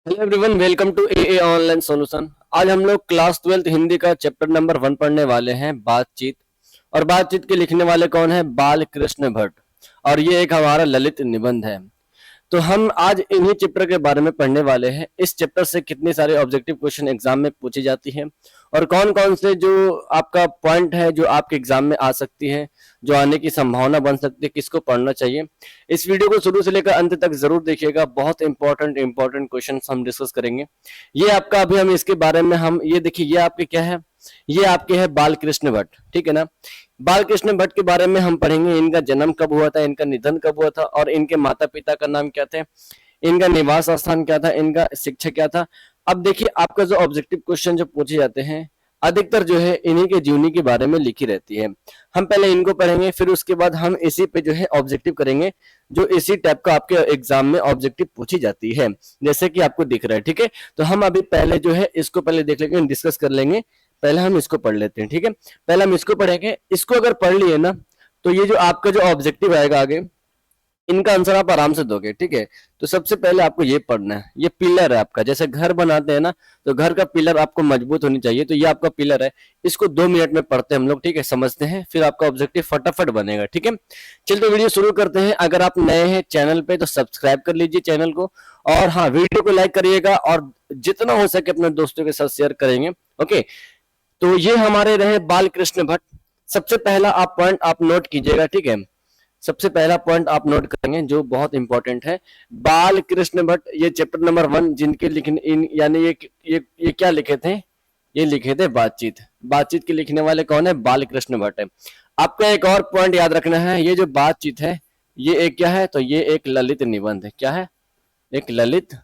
Hello everyone, welcome to a online solution. आज हम लोग क्लास 12th हिंदी का चैप्टर नंबर 1 पढ़ने वाले हैं, बातचीत। और बातचीत के लिखने वाले कौन है? बाल कृष्ण भट्ट। और ये एक हमारा ललित निबंध है। तो हम आज इन्हीं चैप्टर के बारे में पढ़ने वाले हैं। इस चैप्टर से कितने सारे ऑब्जेक्टिव क्वेश्चन एग्जाम में पूछी जाती है और कौन कौन से जो आपका पॉइंट है जो आपके एग्जाम में आ सकती है, जो आने की संभावना बन सकती है, किसको पढ़ना चाहिए। इस वीडियो को शुरू से लेकर अंत तक जरूर देखिएगा। बहुत इंपॉर्टेंट क्वेश्चन हम डिस्कस करेंगे। ये आपका अभी हम इसके बारे में हम ये देखिए, ये आपके क्या है, ये आपके है बाल कृष्ण भट्ट, ठीक है ना। बाल कृष्ण भट्ट के बारे में हम पढ़ेंगे। इनका जन्म कब हुआ था, इनका निधन कब हुआ था, और इनके माता पिता का नाम क्या थे, इनका निवास स्थान क्या था, इनका शिक्षा क्या था। अब देखिए, आपका जो ऑब्जेक्टिव क्वेश्चन जो पूछे जाते हैं अधिकतर जो है इन्हीं के जीवनी के बारे में लिखी रहती है। हम पहले इनको पढ़ेंगे, फिर उसके बाद हम इसी पे जो है ऑब्जेक्टिव करेंगे, जो इसी टाइप का आपके एग्जाम में ऑब्जेक्टिव पूछी जाती है, जैसे कि आपको दिख रहा है, ठीक है। तो हम अभी पहले जो है इसको पहले देख लेंगे, डिस्कस कर लेंगे। पहले हम इसको पढ़ लेते हैं, ठीक है। पहले हम इसको पढ़ेंगे। इसको अगर पढ़ लिए ना, तो ये जो आपका जो ऑब्जेक्टिव आएगा आगे, इनका आंसर आप आराम से दोगे, ठीक है। तो सबसे पहले आपको ये पढ़ना है, ये पिलर है आपका। जैसे घर बनाते हैं ना, तो घर का पिलर आपको मजबूत होनी चाहिए, तो ये आपका पिलर है। इसको 2 मिनट में पढ़ते हैं हम लोग, ठीक है, समझते हैं, फिर आपका ऑब्जेक्टिव फटाफट बनेगा, ठीक है। चलिए वीडियो शुरू करते हैं। अगर आप नए हैं चैनल पे तो सब्सक्राइब कर लीजिए चैनल को, और हाँ, वीडियो को लाइक करिएगा और जितना हो सके अपने दोस्तों के साथ शेयर करेंगे। ओके, तो ये हमारे रहे बाल कृष्ण भट्ट। सबसे पहला आप पॉइंट आप नोट कीजिएगा, ठीक है। सबसे पहला पॉइंट आप नोट करेंगे जो बहुत इंपॉर्टेंट है। बाल कृष्ण भट्ट, ये चैप्टर नंबर 1 जिनके लिखने यानी ये क्या लिखे थे, ये लिखे थे बातचीत। बातचीत के लिखने वाले कौन है? बाल कृष्ण भट्ट है। आपका एक और पॉइंट याद रखना है, ये जो बातचीत है ये एक क्या है, तो ये एक ललित निबंध है। क्या है? एक ललित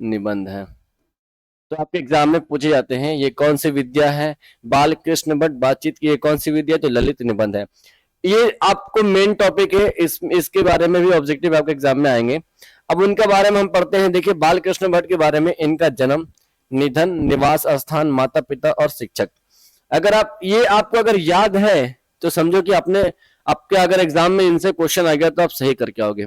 निबंध है। तो आपके एग्जाम में पूछे जाते हैं ये कौन सी विद्या है। बाल कृष्ण भट्ट बातचीत की ये कौन सी विद्या है? तो ललित निबंध है। ये आपको मेन टॉपिक है, इसके बारे में भी ऑब्जेक्टिव आपके एग्जाम में आएंगे। अब उनके बारे में हम पढ़ते हैं। देखिए, बाल कृष्ण भट्ट के बारे में, इनका जन्म, निधन, निवास स्थान, माता पिता और शिक्षक। अगर आप ये आपको अगर याद है तो समझो कि आपने, आपके अगर एग्जाम में इनसे क्वेश्चन आ गया तो आप सही करके आओगे।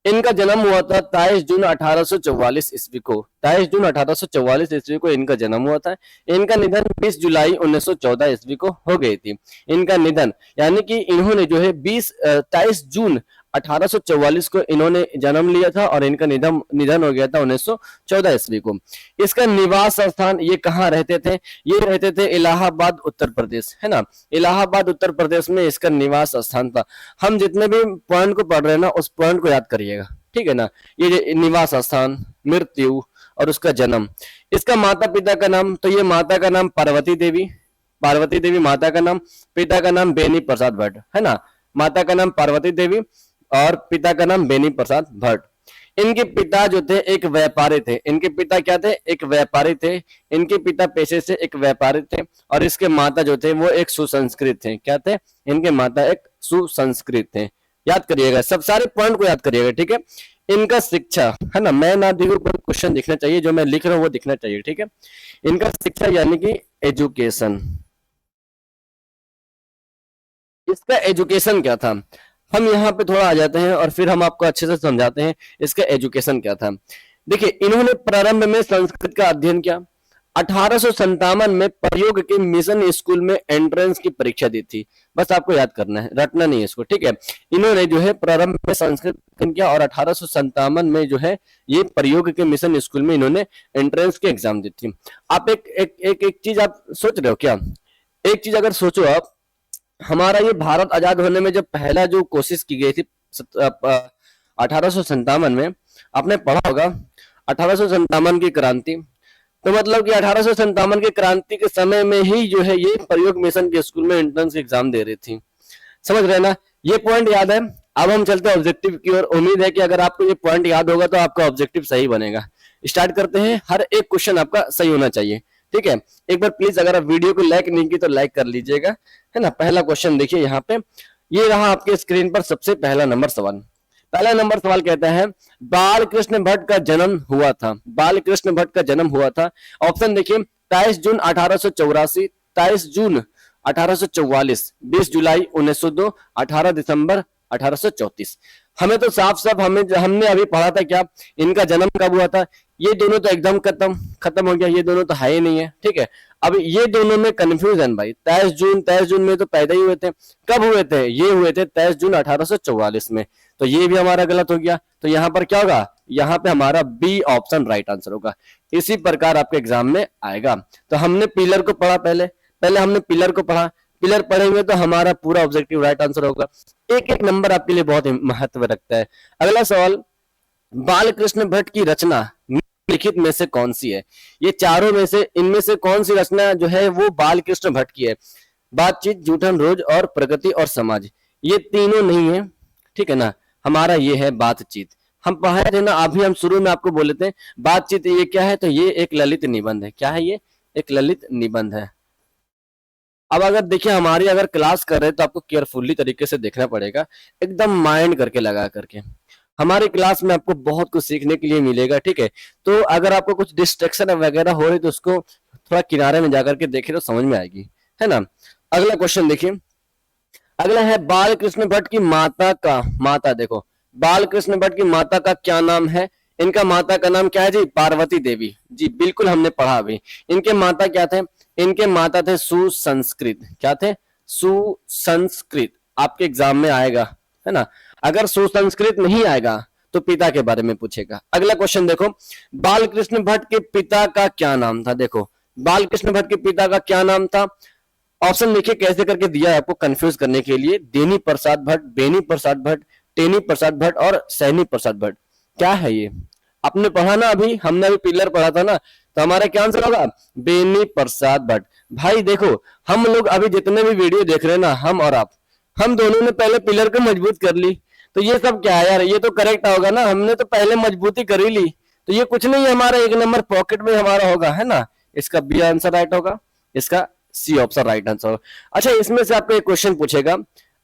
इनका जन्म हुआ था 23 जून 1844 ईस्वी को। 23 जून 1844 ईस्वी को इनका जन्म हुआ था। इनका निधन 20 जुलाई 1914 ईस्वी को हो गई थी। इनका निधन यानी कि इन्होंने जो है 23 जून 1844 को इन्होंने जन्म लिया था और इनका निधन हो गया था 1914 ईस्वी को। इसका निवास स्थान, ये कहाँ रहते थे? ये रहते थे इलाहाबाद उत्तर प्रदेश, है ना। इलाहाबाद उत्तर प्रदेश में इसका निवास स्थान था। हम जितने भी पॉइंट को पढ़ रहे हैं ना, उस पॉइंट को याद करिएगा, ठीक है ना। ये निवास स्थान, मृत्यु और उसका जन्म। इसका माता पिता का नाम, तो ये माता का नाम पार्वती देवी, पार्वती देवी माता का नाम। पिता का नाम बेनी प्रसाद भट्ट, है ना। माता का नाम पार्वती देवी और पिता का नाम बेनी प्रसाद भट्ट। इनके पिता जो थे एक व्यापारी थे। इनके पिता क्या थे? एक व्यापारी थे। इनके पिता पेशे से एक व्यापारी थे और इसके माता जो थे वो एक सुसंस्कृत थे। क्या थे? इनके माता एक सुसंस्कृत थे। याद करिएगा, सब सारे पॉइंट को याद करिएगा, ठीक है। इनका शिक्षा, है ना, मैं ना दिखूं पर क्वेश्चन दिखना चाहिए, जो मैं लिख रहा हूं वो दिखना चाहिए, ठीक है। इनका शिक्षा यानी कि एजुकेशन। इसका एजुकेशन क्या था? हम यहाँ पे थोड़ा आ जाते हैं और फिर हम आपको अच्छे से समझाते हैं इसका एजुकेशन क्या था। देखिए, इन्होंने प्रारंभ में संस्कृत का अध्ययन किया। 1857 में प्रयोग के मिशन स्कूल में एंट्रेंस की परीक्षा दी थी। बस आपको याद करना है, रटना नहीं है इसको, ठीक है। इन्होंने जो है प्रारंभ में संस्कृत अध्ययन किया और 1857 में जो है ये प्रयोग के मिशन स्कूल में इन्होंने एंट्रेंस की एग्जाम दी थी। आप एक चीज आप सोच रहे हो क्या? एक चीज अगर सोचो आप, हमारा ये भारत आजाद होने में जब पहला जो कोशिश की गई थी 1857 में, आपने पढ़ा होगा 1857 की क्रांति। तो मतलब कि 1857 की क्रांति के समय में ही जो है ये प्रयोग मिशन के स्कूल में एंट्रेंस एग्जाम दे रही थी। समझ रहे ना? ये पॉइंट याद है। अब हम चलते हैं ऑब्जेक्टिव की ओर। उम्मीद है कि अगर आपको ये पॉइंट याद होगा तो आपका ऑब्जेक्टिव सही बनेगा। स्टार्ट करते हैं। हर एक क्वेश्चन आपका सही होना चाहिए, ठीक है। एक बार प्लीज, अगर आप वीडियो को लाइक नहीं की तो लाइक कर लीजिएगा, है ना। पहला क्वेश्चन देखिए यहाँ पे, ये रहा आपके स्क्रीन पर सबसे पहला नंबर सवाल। पहला नंबर सवाल कहता है बाल कृष्ण भट्ट का जन्म हुआ था। बाल कृष्ण भट्ट का जन्म हुआ था। ऑप्शन देखिए, 23 जून 1884, 23 जून 1844, 20 जुलाई 1902, 18 दिसंबर 1834। हमें तो साफ साफ हमने अभी पढ़ा था क्या, इनका जन्म कब हुआ था। ये दोनों तो एकदम खत्म खत्म हो गया, ये दोनों तो है ही नहीं है, ठीक है। अब ये दोनों में कंफ्यूजन भाई, 23 जून में तो पैदा ही हुए थे। कब हुए थे, ये हुए थे 23 जून 1844 में। तो ये भी हमारा गलत हो गया। तो यहाँ पर क्या होगा, यहाँ पे हमारा बी ऑप्शन राइट आंसर होगा। इसी प्रकार आपके एग्जाम में आएगा। तो हमने पिलर को पढ़ा, पहले पहले हमने पिलर को पढ़ा। पिलर पढ़ेंगे तो हमारा पूरा ऑब्जेक्टिव राइट आंसर होगा। एक एक नंबर आपके लिए बहुत महत्व रखता है। अगला सवाल, बालकृष्ण भट्ट की रचना निम्नलिखित में से कौन सी है। ये चारों में से इनमें से कौन सी रचना जो है वो बालकृष्ण भट्ट की है। बातचीत, जूठन रोज और प्रगति और समाज, ये तीनों नहीं है, ठीक है ना। हमारा ये है बातचीत। हम पढ़े थे ना, अभी हम शुरू में आपको बोले थे बातचीत ये क्या है, तो ये एक ललित निबंध है। क्या है ये, एक ललित निबंध है। अब अगर देखिए हमारी अगर क्लास कर रहे हैं तो आपको केयरफुली तरीके से देखना पड़ेगा, एकदम माइंड करके लगा करके। हमारी क्लास में आपको बहुत कुछ सीखने के लिए मिलेगा, ठीक है। तो अगर आपको कुछ डिस्ट्रैक्शन वगैरह हो रही तो उसको थोड़ा किनारे में जाकर के देखे तो समझ में आएगी, है ना। अगला क्वेश्चन देखिए, अगला है बालकृष्ण भट्ट की माता देखो, बालकृष्ण भट्ट की माता का क्या नाम है। इनका माता का नाम क्या है जी, पार्वती देवी जी, बिल्कुल हमने पढ़ा अभी। इनके माता क्या थे, इनके माता थे सुसंस्कृत। क्या थे, सुसंस्कृत। आपके एग्जाम में आएगा, है ना। अगर सुसंस्कृत नहीं आएगा तो पिता के बारे में पूछेगा। अगला क्वेश्चन देखो, बालकृष्ण भट्ट के पिता का क्या नाम था। देखो बालकृष्ण भट्ट के पिता का क्या नाम था। ऑप्शन देखिए कैसे करके दिया है आपको कंफ्यूज करने के लिए, देनी प्रसाद भट्ट, बेनी प्रसाद भट्ट, टेनी प्रसाद भट्ट और सैनी प्रसाद भट्ट। क्या है ये, आपने पढ़ा ना अभी, हमने अभी पिलर पढ़ा था ना, तो हमारा क्या आंसर होगा, बेनी प्रसाद भट्ट। भाई देखो हम लोग अभी जितने भी वीडियो देख रहे हैं ना, हम और आप, हम दोनों ने पहले पिलर को मजबूत कर ली। तो ये सब क्या है यार, ये तो करेक्ट होगा ना, हमने तो पहले मजबूती कर ही ली। तो ये कुछ नहीं है, हमारा एक नंबर पॉकेट में हमारा होगा, है ना। इसका बी आंसर राइट होगा, इसका सी ऑप्शन राइट आंसर। अच्छा इसमें से आपको एक क्वेश्चन पूछेगा,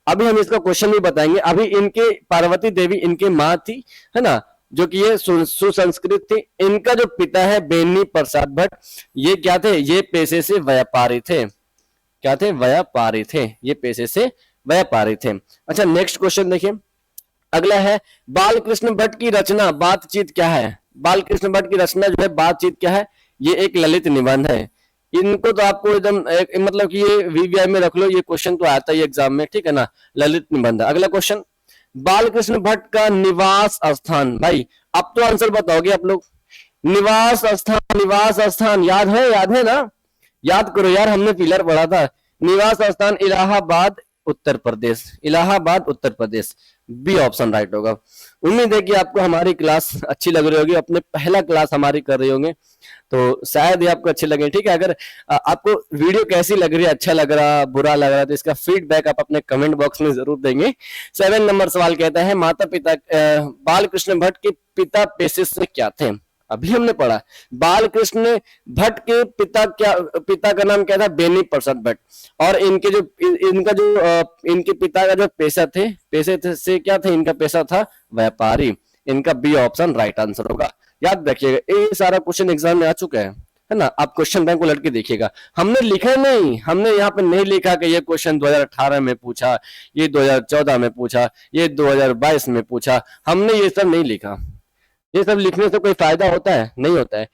अभी हम इसका क्वेश्चन भी बताएंगे। अभी इनके पार्वती देवी इनके माँ थी, है ना, जो कि ये सुसंस्कृत थी। इनका जो पिता है बेनी प्रसाद भट्ट, ये क्या थे, ये पेशे से व्यापारी थे। क्या थे, व्यापारी थे, ये पेशे से व्यापारी थे। अच्छा नेक्स्ट क्वेश्चन देखिए, अगला है बालकृष्ण भट्ट की रचना बातचीत क्या है। बालकृष्ण भट्ट की रचना जो है बातचीत क्या है, ये एक ललित निबंध है। इनको तो आपको एकदम मतलब कि ये वीवीआई में रख लो, ये क्वेश्चन तो आता है एग्जाम में, ठीक है ना, ललित निबंध। अगला क्वेश्चन, बालकृष्ण भट्ट का निवास स्थान। भाई अब तो आंसर बताओगे आप लोग, निवास स्थान, निवास स्थान याद है ना, याद करो यार, हमने पिलर पढ़ा था। निवास स्थान Allahabad Uttar Pradesh, Allahabad Uttar Pradesh, B option right होगा। उम्मीद है कि आपको हमारी क्लास अच्छी लग रही होगी, अपने पहला क्लास हमारी कर रहे होंगे तो शायद ये आपको अच्छे लगे, ठीक है। अगर आपको वीडियो कैसी लग रही है, अच्छा लग रहा, बुरा लग रहा, तो इसका फीडबैक आप अपने कमेंट बॉक्स में जरूर देंगे। 7 नंबर सवाल कहता है माता पिता बालकृष्ण भट्ट के पिता पेशे से क्या थे। अभी हमने पढ़ा बालकृष्ण भट्ट के पिता का नाम क्या था, बेनी प्रसाद भट्ट। और इनके पिता का जो पेशे से क्या थे, इनका पेशा था व्यापारी। इनका बी ऑप्शन राइट आंसर होगा। याद रखिएगा ये सारा क्वेश्चन एग्जाम में आ चुका है ना। आप क्वेश्चन बैंक को लट के देखिएगा, हमने लिखा नहीं, हमने यहाँ पे नहीं लिखा कि ये क्वेश्चन 2018 में पूछा, ये 2014 में पूछा, ये 2022 में पूछा, हमने ये सब नहीं लिखा। ये सब लिखने से कोई फायदा होता है, नहीं होता है।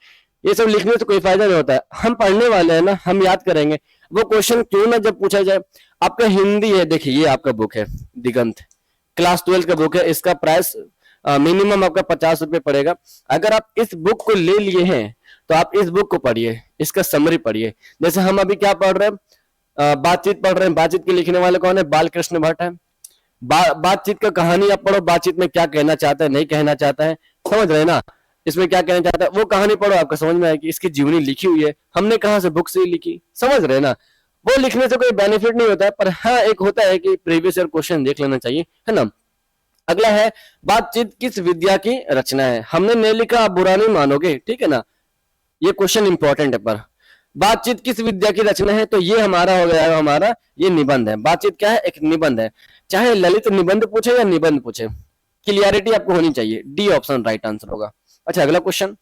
ये सब लिखने से कोई फायदा नहीं होता है। हम पढ़ने वाले हैं ना, हम याद करेंगे। वो क्वेश्चन क्यों ना जब पूछा जाए। आपका हिंदी है, देखिए ये आपका बुक है दिगंत, क्लास 12 का बुक है। इसका प्राइस मिनिमम आपका 50 रुपए पड़ेगा। अगर आप इस बुक को ले लिए हैं तो आप इस बुक को पढ़िए, इसका समरी पढ़िए। जैसे हम अभी क्या पढ़ रहे हैं, बातचीत पढ़ रहे हैं। बातचीत के लिखने वाले कौन है, बालकृष्ण भट्ट है। बातचीत का कहानी आप पढ़ो, बातचीत में क्या कहना चाहता है, नहीं कहना चाहता है, समझ रहे ना, इसमें क्या कहना चाहता है, वो कहानी पढ़ो, आपको समझ में आएगी। इसकी जीवनी लिखी हुई है, हमने कहा से बुक से ही लिखी, समझ रहे ना। वो लिखने से कोई बेनिफिट नहीं होता है, पर हाँ एक होता है कि प्रीवियस ईयर क्वेश्चन देख लेना चाहिए, है ना। अगला है बातचीत किस विद्या की रचना है। हमने नहीं लिखा, आप बुरा नहीं मानोगे, ठीक है ना। ये क्वेश्चन इंपॉर्टेंट है, पर बातचीत किस विद्या की रचना है, तो ये हमारा हो गया, हमारा ये निबंध है। बातचीत क्या है, एक निबंध है। चाहे ललित निबंध पूछे या निबंध पूछे, क्लियरिटी आपको होनी चाहिए। डी ऑप्शन राइट आंसर होगा। अच्छा अगला क्वेश्चन,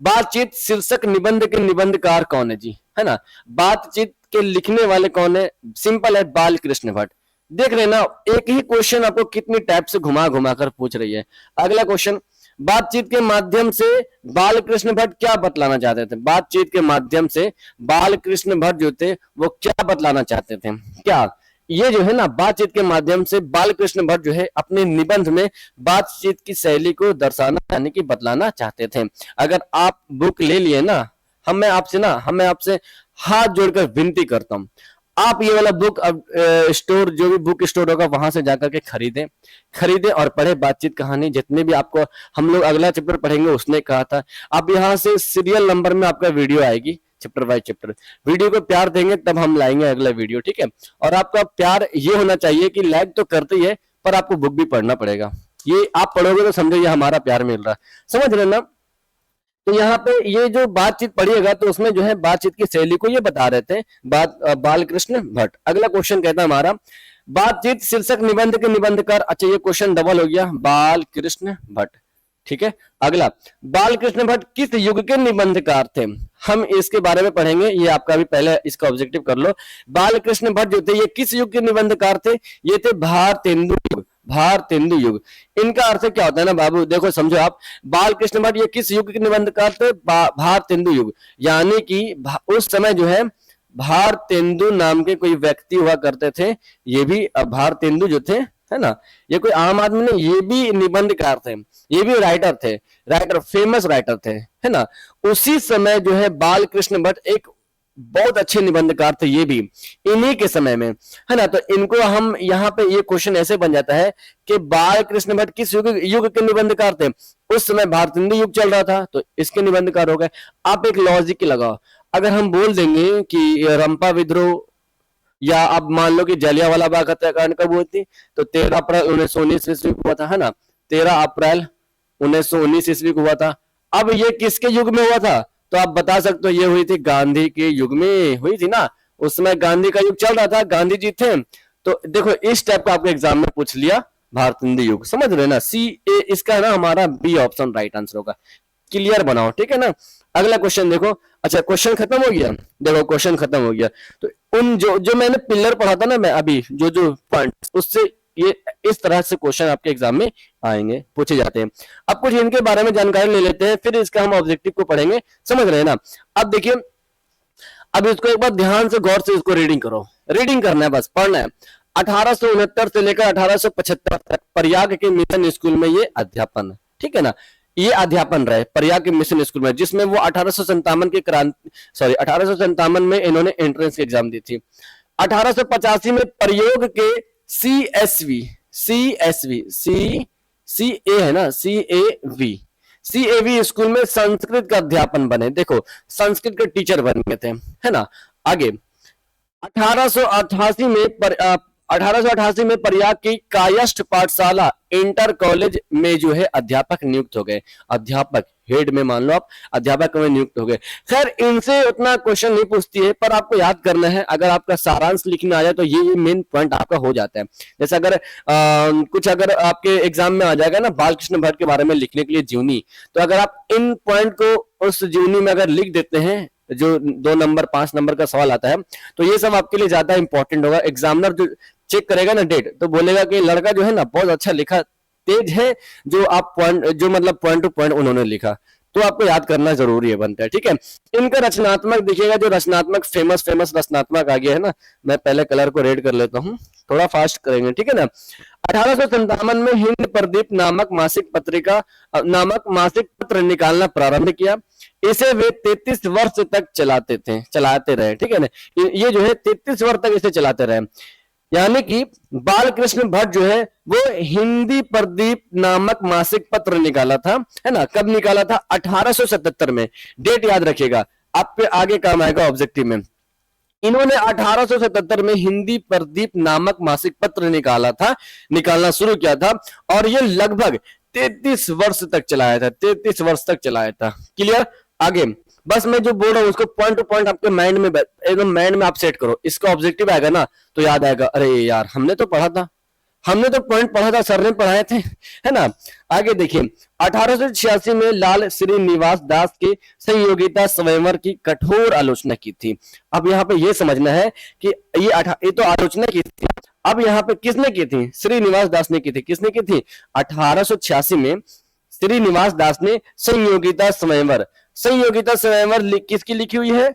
बातचीत शीर्षक निबंध के निबंधकार कौन है जी, है ना। बातचीत के लिखने वाले कौन है, सिंपल है, बालकृष्ण भट्ट। देख रहे हैं ना, एक ही क्वेश्चन आपको कितनी टाइप से घुमा घुमा कर पूछ रही है। अगला क्वेश्चन, बातचीत के माध्यम से बालकृष्ण भट्ट क्या बतलाना चाहते थे? बातचीत के माध्यम से बालकृष्ण भट्ट जो थे वो क्या बतलाना चाहते थे? क्या ये जो है ना, बातचीत के माध्यम से बालकृष्ण भट्ट जो है अपने निबंध में बातचीत की शैली को दर्शाना यानी कि बतलाना चाहते थे। अगर आप बुक ले लिए ना, मैं आपसे हाथ जोड़कर विनती करता हूं, आप ये वाला बुक अब स्टोर, जो भी बुक स्टोर होगा वहां से जाकर के खरीदें और पढ़े बातचीत कहानी। जितने भी आपको हम लोग अगला चैप्टर पढ़ेंगे उसने कहा था, आप यहाँ से सीरियल नंबर में आपका वीडियो आएगी, चैप्टर बाय चैप्टर। वीडियो को प्यार देंगे तब हम लाएंगे अगला वीडियो, ठीक है। और आपका प्यार ये होना चाहिए कि लाइक तो करते ही है पर आपको बुक भी पढ़ना पड़ेगा। ये आप पढ़ोगे तो समझो ये हमारा प्यार मिल रहा है, समझ रहे ना। तो यहाँ पे ये जो बातचीत पढ़िएगा तो उसमें जो है बातचीत की शैली को ये बता रहे थे बालकृष्ण भट्ट। अगला क्वेश्चन कहता है हमारा, बातचीत शीर्षक निबंध के निबंधकार। अच्छा, ये क्वेश्चन डबल हो गया, बालकृष्ण भट्ट, ठीक है। अगला, बालकृष्ण भट्ट किस युग के निबंधकार थे? हम इसके बारे में पढ़ेंगे, ये आपका भी पहले इसका ऑब्जेक्टिव कर लो। बालकृष्ण भट्ट जो थे ये किस युग के निबंधकार थे? ये थे भारतेंदु युग, भारतेंदु युग। इनका अर्थ क्या होता है ना बाबू, देखो समझो आप, बालकृष्ण भट्ट ये किस युग के निबंधकार थे? भारतेंदु युग, यानी कि उस समय जो है भारतेंदु नाम के कोई व्यक्ति हुआ करते थे। ये भी भारतेंदु जो थे, है ना, ये कोई आम आदमी नहीं, ये भी निबंधकार थे, ये भी राइटर थे, फेमस राइटर थे, है ना। उसी समय जो है बालकृष्ण भट्ट एक बहुत अच्छे निबंधकार थे, ये भी इन्हीं के समय में, है ना। तो इनको हम यहाँ पे ये क्वेश्चन ऐसे बन जाता है कि बालकृष्ण भट्ट किस युग के निबंधकार थे? उस समय भारतेंदु युग चल रहा था तो इसके निबंधकार हो गए। आप एक लॉजिक लगाओ, अगर हम बोल देंगे कि रंपा विद्रोह या आप मान लो कि जलियांवाला बाग हत्याकांड कब हुई थी, तो 13 अप्रैल 1919 ईस्वी को हुआ था, है ना, 13 अप्रैल 1919 ईस्वी को हुआ था। अब ये किसके युग में हुआ था? तो आप बता सकते हो ये हुई थी गांधी के युग में हुई थी ना, उस समय गांधी का युग चल रहा था, गांधी जी थे। तो देखो इस टाइप का आपको एग्जाम में पूछ लिया, भारतेंदु युग, समझ रहे ना। सी ए इसका ना हमारा बी ऑप्शन राइट आंसर होगा। क्लियर बनाओ, ठीक है ना। अगला क्वेश्चन देखो। अच्छा, क्वेश्चन खत्म हो गया, देखो क्वेश्चन खत्म हो गया। तो उन जो मैंने पिलर पढ़ा था ना मैं अभी, जो पॉइंट, उससे ये इस तरह से क्वेश्चन आपके एग्जाम में आएंगे, पूछे जाते हैं। अब कुछ इनके बारे में जानकारी ले लेते हैं, फिर इसका हम ऑब्जेक्टिव को पढ़ेंगे, समझ रहे हैं ना। अब देखिए, अब इसको एक बार ध्यान से गौर से इसको रीडिंग करो, रीडिंग करना है, बस पढ़ना है। 1869 से लेकर 1875 तक प्रयाग के मिशन स्कूल में ये अध्यापन, ठीक है ना, ये अध्यापन रहे प्रयाग के मिशन स्कूल में, जिसमें वो 1857 में इन्होंने एंट्रेंस एग्जाम दी थी। 1885 में प्रयोग के सीएसवी सीए है ना, सीएवी स्कूल में संस्कृत का अध्यापन बने। देखो संस्कृत के टीचर बन गए थे, है ना। आगे 1888 में प्रयाग की कायस्थ पाठशाला इंटर कॉलेज में जो है अध्यापक नियुक्त हो गए, अध्यापक हेड में मान लो आप अध्यापक में नियुक्त हो गए। खैर इनसे उतना क्वेश्चन नहीं पूछती है, पर आपको याद करना है, अगर आपका सारांश लिखना आ जाए तो ये मेन पॉइंट आपका हो जाता है। जैसे अगर कुछ अगर आपके एग्जाम में आ जाएगा ना बालकृष्ण भट्ट के बारे में लिखने के लिए जीवनी, तो अगर आप इन पॉइंट को उस जीवनी में अगर लिख देते हैं, जो 2 नंबर 5 नंबर का सवाल आता है, तो ये सब आपके लिए ज्यादा इंपॉर्टेंट होगा। एग्जामिनर जो चेक करेगा ना डेट, तो बोलेगा कि लड़का जो है ना बहुत अच्छा लिखा, तेज है, जो आप पॉइंट जो मतलब पॉइंट टू पॉइंट उन्होंने लिखा, तो आपको याद करना जरूरी है, बनता है, ठीक है। इनका रचनात्मक देखिएगा, जो रचनात्मक फेमस रचनात्मक आ गया है ना, मैं पहले कलर को रेड कर लेता हूँ, थोड़ा फास्ट करेंगे, ठीक है ना। 1857 में हिंद प्रदीप नामक मासिक पत्र निकालना प्रारंभ किया। इसे वे 33 वर्ष तक चलाते रहे, ठीक है ना। ये जो है 33 वर्ष तक इसे चलाते रहे, यानी कि बालकृष्ण भट्ट जो है वो हिंदी प्रदीप नामक मासिक पत्र निकाला था, है ना। कब निकाला था? 1877 में। डेट याद रखिएगा, आपके आगे काम आएगा ऑब्जेक्टिव में। इन्होंने 1877 में हिंदी प्रदीप नामक मासिक पत्र निकालना शुरू किया था, और ये लगभग 33 वर्ष तक चलाया था, 33 वर्ष तक चलाया था। क्लियर? आगे बस मैं जो बोल रहा हूँ उसको पॉइंट टू पॉइंट आपके माइंड में एकदम माइंड में आप सेट करो। इसका ऑब्जेक्टिव आएगा ना तो याद आएगा, अरे यार हमने तो पढ़ा था, हमने तो पॉइंट पढ़ा था, सर ने पढ़ाए थे, है ना। आगे देखिए 1886 में लाल श्रीनिवास दास के संयोगिता स्वयंवर की कठोर आलोचना की थी। अब यहाँ पे ये समझना है कि ये तो आलोचना की थी, अब यहाँ पे किसने की थी? श्रीनिवास दास ने की थी। किसने की थी? 1886 में श्रीनिवास दास ने संयोगिता स्वयंवर, संयोगिता स्वयंवर किसकी लिखी हुई है?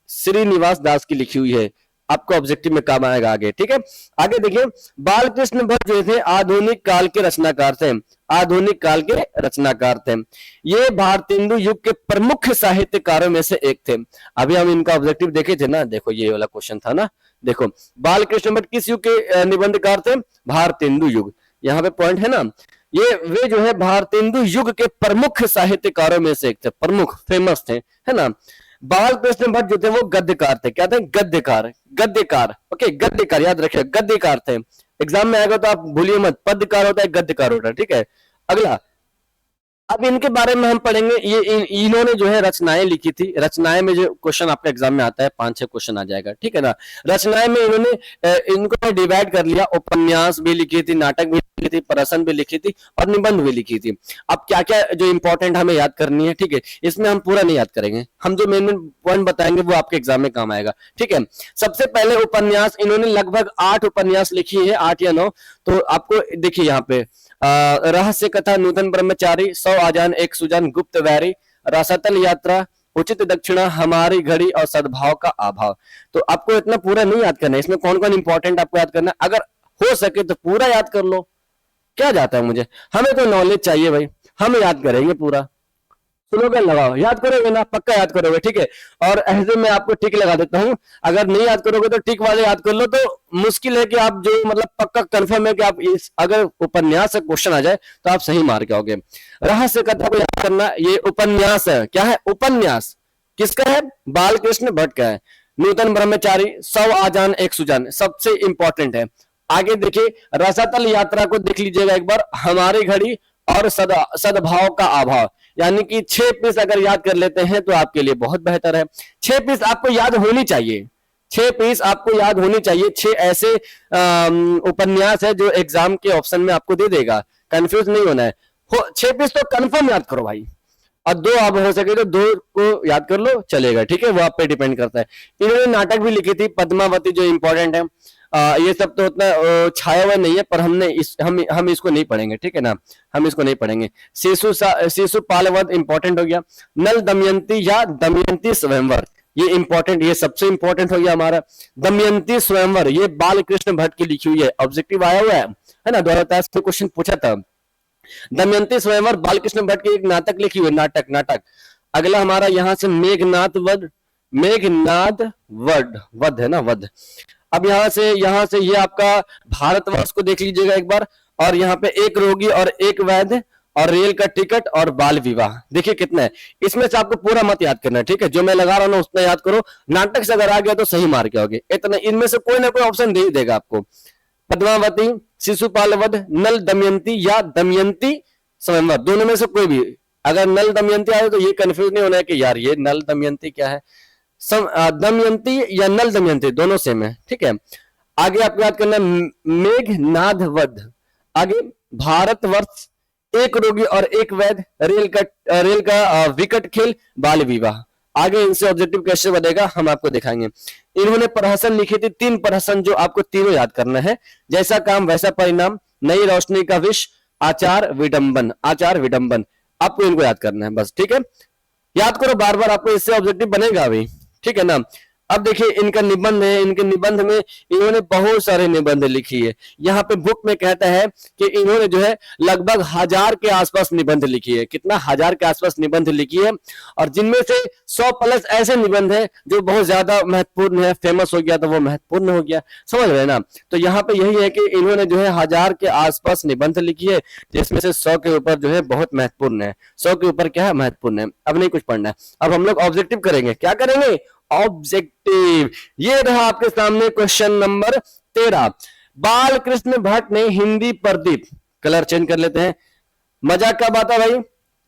श्रीनिवास दास की लिखी हुई है। आपको ऑब्जेक्टिव में काम आएगा आगे, ठीक है। आगे देखिए, बालकृष्ण भट्ट जो थे आधुनिक काल के रचनाकार थे, आधुनिक काल के रचनाकार थे। ये भारतेंदु युग के प्रमुख साहित्यकारों में से एक थे। अभी हम इनका ऑब्जेक्टिव देखे थे ना, देखो ये वाला क्वेश्चन था ना। देखो बालकृष्ण भट्ट किस युग के निबंधकार थे? भारतेंदु युग। यहाँ पे पॉइंट है ना, ये वे जो है भारतेंदु युग के प्रमुख साहित्यकारों में से एक थे, प्रमुख फेमस थे, है ना। बालकृष्ण भट्ट जो थे वो गद्यकार थे। क्या थे? गद्यकार, गद्यकार, ओके, गद्यकार याद रखिए, गद्यकार थे। एग्जाम में आएगा तो आप भूलिए मत, पद्यकार होता है, गद्यकार होता है, ठीक है। अगला, अब इनके बारे में हम पढ़ेंगे। ये इन्होंने जो है रचनाएं लिखी थी। रचनाएं में जो क्वेश्चन आपके एग्जाम में आता है 5-6 क्वेश्चन आ जाएगा, ठीक है ना। रचनाएं में इन्होंने इनको डिवाइड कर लिया, उपन्यास भी लिखी थी, नाटक भी लिखी थी, प्रहसन भी लिखी थी और निबंध भी लिखी थी। अब क्या क्या जो इंपॉर्टेंट हमें याद करनी है, ठीक है, इसमें हम पूरा नहीं याद करेंगे, हम जो मेन मेन पॉइंट बताएंगे वो आपके एग्जाम में काम आएगा, ठीक है। सबसे पहले उपन्यास, इन्होंने लगभग 8 उपन्यास लिखी है, 8 या 9। तो आपको देखिए यहाँ पे रहस्य कथा, नूतन ब्रह्मचारी, 100 आजान एक सुजान, गुप्त वैरी, रसातल यात्रा, उचित दक्षिणा, हमारी घड़ी और सद्भाव का अभाव। तो आपको इतना पूरा नहीं याद करना है, इसमें कौन कौन इंपॉर्टेंट आपको याद करना है। अगर हो सके तो पूरा याद कर लो, क्या जाता है मुझे, हमें तो नॉलेज चाहिए भाई, हम याद करेंगे पूरा। स्लोगन लगाओ, याद करोगे ना, पक्का याद करोगे, ठीक है। और ऐसे मैं आपको टिक लगा देता हूं, अगर नहीं याद करोगे तो टिक वाले याद कर लो। तो मुश्किल है कि आप जो मतलब पक्का कंफर्म है कि आप इस अगर उपन्यास से क्वेश्चन आ जाए तो आप सही मार के आओगे। रहस्य कथा को याद करना, ये उपन्यास है। क्या है? उपन्यास। किसका है? बालकृष्ण भट्ट का है। नूतन ब्रह्मचारी, 100 आजान एक सुजान सबसे इंपॉर्टेंट है। आगे देखिए, रसातल यात्रा को देख लीजिएगा एक बार, हमारी घड़ी और सद्भाव का अभाव, यानी कि 6 पीस अगर याद कर लेते हैं तो आपके लिए बहुत बेहतर है। 6 पीस आपको याद होनी चाहिए, 6 पीस आपको याद होनी चाहिए। 6 ऐसे उपन्यास है जो एग्जाम के ऑप्शन में आपको दे देगा, कंफ्यूज नहीं होना है। 6 पीस तो कंफर्म याद करो भाई, और 2 आप हो सके तो 2 को याद कर लो, चलेगा, ठीक है, वो आप पे डिपेंड करता है। इन्होंने नाटक भी लिखी थी, पद्मावती, जो इंपॉर्टेंट है। ये सब तो उतना छाया हुआ नहीं है, पर हमने हम इसको नहीं पढ़ेंगे, ठीक है ना, हम इसको नहीं पढ़ेंगे। शिशुपाल वध इंपॉर्टेंट हो गया। नल दमयंती या दमयंती स्वयंवर, ये इंपॉर्टेंट, ये सबसे इंपॉर्टेंट हो गया हमारा। दमयंती स्वयंवर ये बालकृष्ण भट्ट की लिखी हुई है, ऑब्जेक्टिव आया हुआ है ना, 2023 में क्वेश्चन पूछा था। दमयंती स्वयंवर बालकृष्ण भट्ट की एक नाटक लिखी हुई, नाटक। अगला हमारा यहां से मेघनाद वध, मेघनाद वध है ना, वध। अब यहां से ये आपका भारतवर्ष को देख लीजिएगा एक बार, और यहाँ पे एक रोगी और एक वैद्य और रेल का टिकट और बाल विवाह, देखिए कितना है। इसमें से आपको पूरा मत याद करना, ठीक है, जो मैं लगा रहा हूं उतना याद करो। नाटक से अगर आ गया तो सही मार के आओगे, इतना इनमें से कोई ना कोई ऑप्शन दे ही देगा आपको। पद्मावती, शिशुपाल वध, नल दमयंती या दमयंती स्वयंवर, दोनों में से कोई भी। अगर नल दमयंती आए तो ये कंफ्यूज नहीं होना है कि यार ये नल दमयंती क्या है, दमयंती या नल दमयंती दोनों सेम है, ठीक है। आगे आपको याद करना मेघनाद वध। आगे भारतवर्ष, एक रोगी और एक वैद्य, रेल का विकट खेल, बाल विवाह। आगे इनसे ऑब्जेक्टिव कैसे बनेगा हम आपको दिखाएंगे। इन्होंने प्रहसन लिखी थी, 3 प्रहसन जो आपको तीनों याद करना है। जैसा काम वैसा परिणाम, नई रोशनी का विष, आचार विडंबन, आचार विडंबन, आपको इनको याद करना है बस, ठीक है। याद करो बार बार, आपको इससे ऑब्जेक्टिव बनेगा अभी, ठीक है ना। अब देखिए इनका निबंध है, इनके निबंध में इन्होंने बहुत सारे निबंध लिखी है। यहाँ पे बुक में कहता है कि इन्होंने जो है लगभग 1000 के आसपास निबंध लिखी है। कितना? 1000 के आसपास निबंध लिखी है, और जिनमें से 100 प्लस ऐसे निबंध है जो बहुत ज्यादा महत्वपूर्ण है, फेमस हो गया तो वो महत्वपूर्ण हो गया, समझ रहे ना। तो यहाँ पे यही है कि इन्होंने जो है 1000 के आसपास निबंध लिखी है, जिसमें से 100 के ऊपर जो है बहुत महत्वपूर्ण है। 100 के ऊपर क्या है? महत्वपूर्ण है। अब नहीं कुछ पढ़ना है, अब हम लोग ऑब्जेक्टिव करेंगे। क्या करेंगे? ऑब्जेक्टिव। ये रहा आपके सामने क्वेश्चन नंबर 13। बालकृष्ण भट्ट ने हिंदी प्रदीप, कलर चेंज कर लेते हैं। मजा कब आता भाई?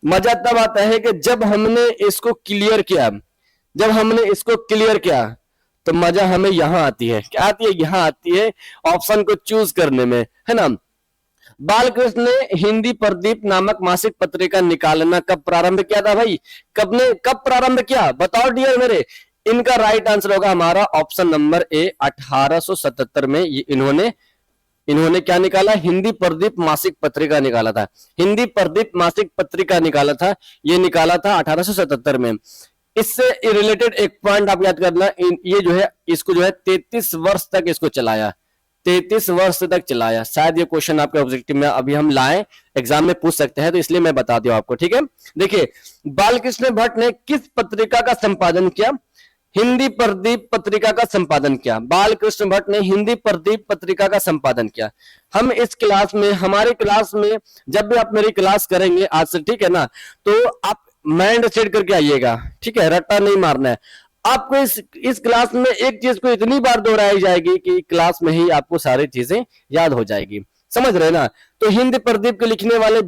मजा तब आता है कि जब हमने इसको क्लियर किया, जब हमने इसको क्लियर किया तो मजा हमें यहां आती है। क्या आती है? यहां आती है ऑप्शन को चूज करने में, है ना। बालकृष्ण ने हिंदी प्रदीप नामक मासिक पत्रिका निकालना कब प्रारंभ किया था भाई? कब प्रारंभ किया बताओ डियर मेरे। इनका राइट आंसर होगा हमारा ऑप्शन नंबर ए, 1877 में ये इन्होंने इन्होंने क्या निकाला, हिंदी प्रदीप मासिक पत्रिका निकाला था, हिंदी प्रदीप मासिक पत्रिका निकाला था, ये निकाला था 1877 में। इससे रिलेटेड एक पॉइंट आप याद करना, ये जो है इसको जो है 33 वर्ष तक इसको चलाया, 33 वर्ष तक चलाया। शायद ये क्वेश्चन आपके ऑब्जेक्टिव में अभी हम लाएं, एग्जाम में पूछ सकते हैं, तो इसलिए मैं बता दूं आपको, ठीक है। देखिए, बालकृष्ण भट्ट ने किस पत्रिका का संपादन किया, हिंदी प्रदीप पत्रिका का संपादन किया। बालकृष्ण भट्ट ने हिंदी प्रदीप पत्रिका का संपादन किया। हम इस क्लास में, हमारी क्लास में जब भी आप मेरी क्लास करेंगे आज से, ठीक है ना, तो आप माइंड सेट करके आइएगा, ठीक है, रट्टा नहीं मारना है आपको। इस क्लास में एक चीज को इतनी बार दोहराई जाएगी कि क्लास में ही आपको सारी चीजें याद हो जाएगी, समझ रहे ना। तो हिंद प्रदीप के लिखने वाले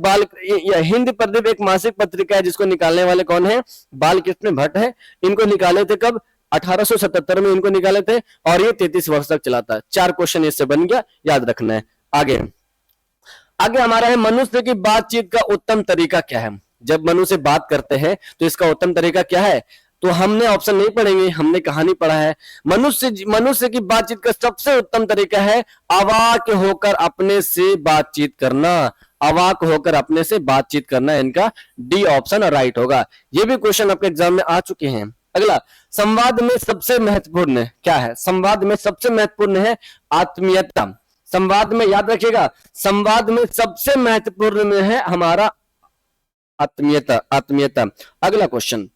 हिंद प्रदीप एक मासिक पत्रिका है जिसको निकालने वाले कौन है, बालकृष्ण भट्ट है। इनको निकाले थे कब, 1877 में इनको निकाले थे, और ये 33 वर्ष तक चला था। 4 क्वेश्चन इससे बन गया, याद रखना है। आगे हमारा है, मनुष्य की बातचीत का उत्तम तरीका क्या है। जब मनुष्य बात करते हैं तो इसका उत्तम तरीका क्या है, तो हमने ऑप्शन नहीं पढ़ेंगे, हमने कहानी पढ़ा है। मनुष्य की बातचीत का सबसे उत्तम तरीका है अवाक होकर अपने से बातचीत करना, अवाक होकर अपने से बातचीत करना। इनका डी ऑप्शन राइट होगा। ये भी क्वेश्चन आपके एग्जाम में आ चुके हैं। अगला, संवाद में सबसे महत्वपूर्ण क्या है, संवाद में सबसे महत्वपूर्ण है आत्मीयता। संवाद में याद रखिएगा, संवाद में सबसे महत्वपूर्ण में है हमारा आत्मीयता, आत्मीयता। अगला क्वेश्चन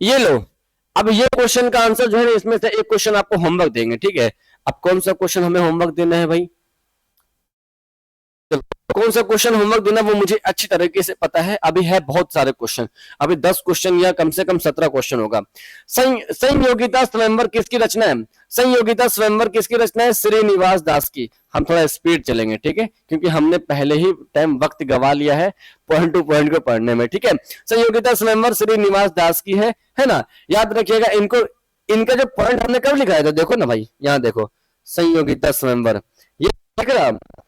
ये लो, अब ये क्वेश्चन का आंसर जो है इसमें से एक क्वेश्चन आपको होमवर्क देंगे, ठीक है। अब कौन सा क्वेश्चन हमें होमवर्क देना है भाई, कौन सा क्वेश्चन होमवर्क देना वो मुझे अच्छी तरीके से पता है। अभी है बहुत सारे क्वेश्चन, अभी 10 क्वेश्चन या कम से कम 17 क्वेश्चन होगा। संयोगिता स्वयंवर किसकी रचना है, संयोगिता स्वयंवर किसकी रचना है, श्रीनिवास दास की। हम थोड़ा स्पीड चलेंगे, ठीक है, क्योंकि हमने पहले ही टाइम वक्त गवा लिया है पॉइंट टू पॉइंट को पढ़ने में, ठीक है। संयोगिता स्वयंवर श्रीनिवास दास की है ना, याद रखिएगा। इनको, इनका जो पॉइंट हमने कब लिखा है, देखो ना भाई, यहाँ देखो, संयोगिता स्वयंवर,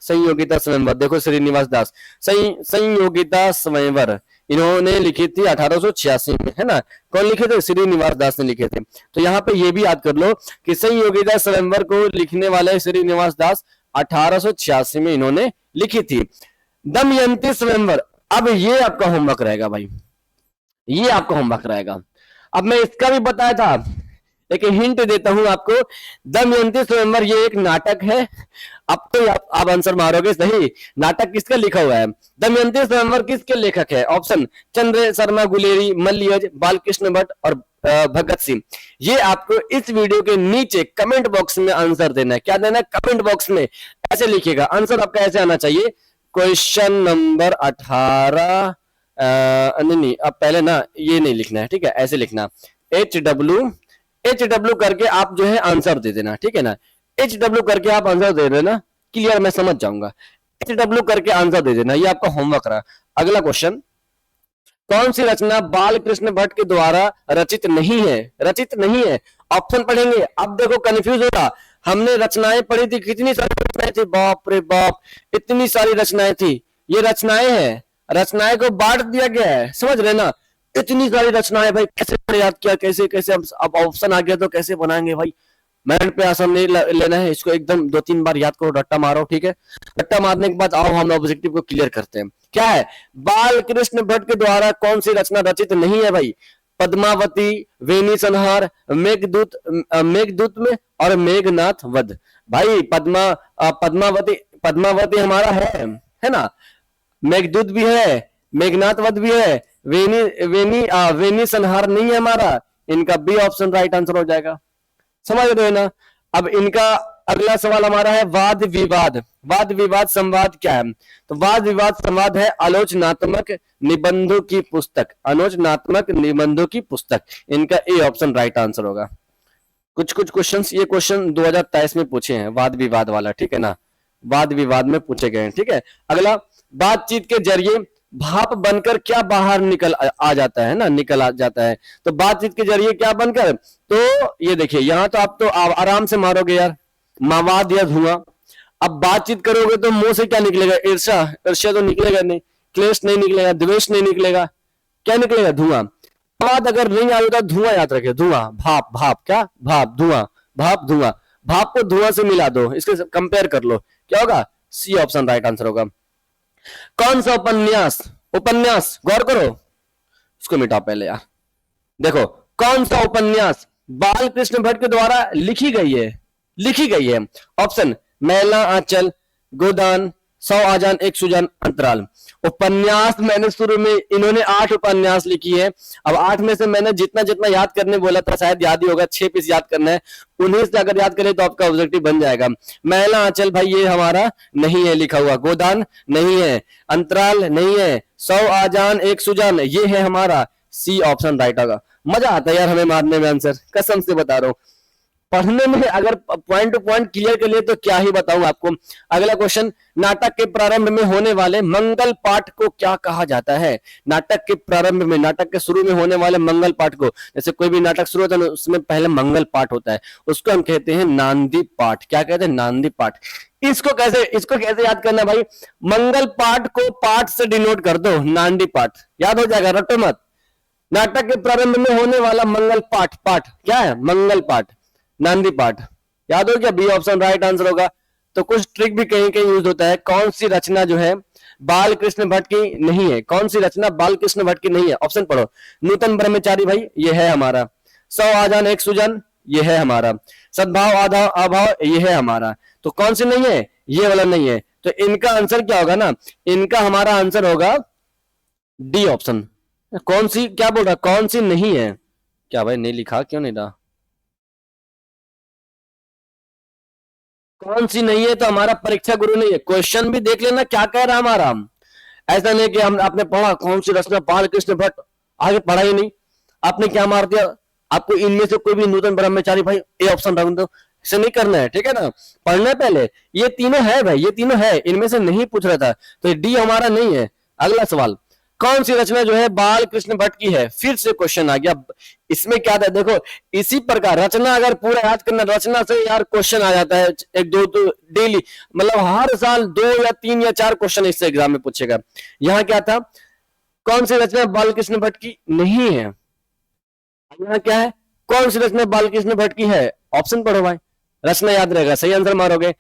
संयोगिता स्वयंवर, देखो श्रीनिवास दास, संयोगिता स्वयंवर इन्होंने लिखी थी 1886 में, है ना। कौन लिखे थे, श्रीनिवास दास ने लिखे थे। तो यहाँ पे ये भी याद कर लो कि संयोगिता स्वयंवर को लिखने वाले श्रीनिवास दास 1886 में इन्होंने लिखी थी। दमयंती स्वयंवर, अब ये आपका होमवर्क रहेगा भाई, ये आपका होमवर्क रहेगा। अब मैं इसका भी बताया था, एक हिंट देता हूं आपको, दमयंती स्वयंवर ये एक नाटक है। अब तो आप आंसर मारोगे सही, नाटक किसका लिखा हुआ है, दमयंती स्वयंवर किसके लेखक है, ऑप्शन चंद्र शर्मा गुलेरी, मल्लियज, बालकृष्ण भट्ट और भगत सिंह। ये आपको इस वीडियो के नीचे कमेंट बॉक्स में आंसर देना है। क्या देना है, कमेंट बॉक्स में ऐसे लिखिएगा, आंसर आपका ऐसे आना चाहिए, क्वेश्चन नंबर 18, नहीं, अब पहले ना ये नहीं लिखना है, ठीक है, ऐसे लिखना, HW करके आप जो है आंसर दे देना, ठीक है ना। HW करके आप आंसर दे देना, क्लियर, मैं समझ जाऊंगा। HW करके आंसर दे देना, ये आपका होमवर्क रहा। अगला क्वेश्चन, कौन सी रचना बालकृष्ण भट्ट के द्वारा रचित नहीं है, रचित नहीं है। ऑप्शन पढ़ेंगे, अब देखो कंफ्यूज होगा। हमने रचनाएं पढ़ी थी, कितनी सारी रचनाएं थी, बाप रे बाप, इतनी सारी रचनाएं थी। ये रचनाएं हैं, रचनाएं को बांट दिया गया है, समझ रहे ना। इतनी सारी रचनाएं भाई, कैसे याद किया, कैसे कैसे, अब ऑप्शन आ गया तो कैसे बनाएंगे भाई। माइंड पे आसान नहीं लेना है इसको, एकदम 2-3 बार याद करो, रट्टा मारो, ठीक है। रट्टा मारने के बाद आओ हम ऑब्जेक्टिव को क्लियर करते हैं। क्या है, बालकृष्ण भट्ट के द्वारा कौन सी रचना रचित नहीं है भाई, पद्मावती, वेणी संहार, मेघदूत, मेघदूत में और मेघनाथ वध। भाई पद्मावती हमारा है ना, मेघदूत भी है, मेघनाथ वध भी है, वेणी संहार नहीं है हमारा। इनका बी ऑप्शन राइट आंसर हो जाएगा, समझ रहे हो ना। अब इनका अगला सवाल हमारा है वाद विवाद। वाद विवाद संवाद क्या है, तो वाद विवाद संवाद है आलोचनात्मक निबंधों की पुस्तक, आलोचनात्मक निबंधों की पुस्तक। इनका ए ऑप्शन राइट आंसर होगा। कुछ क्वेश्चंस, ये क्वेश्चन 2023 में पूछे हैं, वाद विवाद वाला, ठीक है ना, वाद विवाद में पूछे गए हैं, ठीक है। अगला, बातचीत के जरिए भाप बनकर क्या बाहर निकल आ जाता है ना, निकल आ जाता है। तो बातचीत के जरिए क्या बनकर, तो ये देखिए, यहां तो आप तो आराम से मारोगे यार, मवाद या धुआं। अब बातचीत करोगे तो मुंह से क्या निकलेगा, ईर्ष्या, ईर्ष्या तो निकलेगा नहीं, क्लेश नहीं निकलेगा, द्वेष नहीं निकलेगा, क्या निकलेगा, धुआं। मवाद अगर नहीं आ रहा, धुआं याद रखे, धुआं, भाप, भाप क्या, भाप, धुआं, भाप, धुआं। भाप को धुआं से मिला दो, इसके कंपेयर कर लो, क्या होगा, सी ऑप्शन राइट आंसर होगा। कौन सा उपन्यास, उपन्यास गौर करो, इसको मिटाओ पहले यार। देखो कौन सा उपन्यास बाल कृष्ण भट्ट के द्वारा लिखी गई है। ऑप्शन मैला आंचल, गोदान, 100 आजान एक सुजान, अंतराल। उपन्यास मैंने शुरू में, इन्होंने 8 उपन्यास लिखी है। अब 8 में से मैंने जितना जितना याद करने बोला था शायद याद ही होगा, 6 पीस याद करना है, उन्हीं से अगर याद करें तो आपका ऑब्जेक्टिव बन जाएगा। मैला आंचल भाई ये हमारा नहीं है लिखा हुआ, गोदान नहीं है, अंतराल नहीं है, 100 आजान एक सुजान ये है हमारा, सी ऑप्शन राइट होगा। मजा आता है यार हमें मारने में आंसर, कसम से बता रहा हूं। पढ़ने में अगर पॉइंट टू पॉइंट क्लियर कर लिए तो क्या ही बताऊं आपको। अगला क्वेश्चन, नाटक के प्रारंभ में होने वाले मंगल पाठ को क्या कहा जाता है। नाटक के प्रारंभ में, नाटक के शुरू में होने वाले मंगल पाठ को, जैसे कोई भी नाटक शुरू होता है उसमें पहले मंगल पाठ होता है, उसको हम कहते हैं नांदी पाठ। क्या कहते हैं, नांदी पाठ। इसको कैसे याद करना भाई, मंगल पाठ को पाठ से डिनोट कर दो, नांदी पाठ याद हो जाएगा, रटो मत। नाटक के प्रारंभ में होने वाला मंगल पाठ, पाठ क्या है, मंगल पाठ, नांदी पाठ याद हो गया, बी ऑप्शन राइट आंसर होगा। तो कुछ ट्रिक भी कहीं कहीं यूज होता है। कौन सी रचना जो है बाल कृष्ण भट्ट की नहीं है, कौन सी रचना बाल कृष्ण भट्ट की नहीं है, ऑप्शन पढ़ो। नूतन ब्रह्मचारी भाई ये है हमारा, 100 आजान एक सुजन ये है हमारा, सद्भाव आधा अभाव ये है हमारा। तो कौन सी नहीं है, ये वाला नहीं है, तो इनका आंसर क्या होगा ना, इनका हमारा आंसर होगा डी ऑप्शन। कौन सी, क्या बोल रहा, कौन सी नहीं है, क्या भाई नहीं लिखा, क्यों नहीं रहा, कौन सी नहीं है, तो हमारा परीक्षा गुरु नहीं है। क्वेश्चन भी देख लेना क्या कह रहा है हमारा, ऐसा नहीं कि हम आपने पढ़ा कौन सी रचना बाल कृष्ण भट्ट, आगे पढ़ा ही नहीं, आपने क्या मार दिया, आपको इनमें से कोई भी नूतन ब्रह्मचारी भाई ए ऑप्शन रख दो, ऐसे नहीं करना है, ठीक है ना। पढ़ना है पहले, ये तीनों है भाई, ये तीनों है, इनमें से नहीं पूछ रहा था, तो डी हमारा नहीं है। अगला सवाल, कौन सी रचना जो है बाल कृष्ण भट्ट की है, फिर से क्वेश्चन आ गया। इसमें क्या था देखो, इसी प्रकार रचना अगर पूरा याद करना, रचना से यार क्वेश्चन आ जाता है, एक दो तो डेली, मतलब हर साल 2 या 3 या 4 क्वेश्चन इससे एग्जाम में पूछेगा। यहाँ क्या था, कौन सी रचना बाल कृष्ण भट्ट की नहीं है, यहाँ क्या है, कौन सी रचना बाल कृष्ण भट्ट की है, ऑप्शन पढ़ो भाई, रचना याद रहेगा, सही आंसर मारोगे।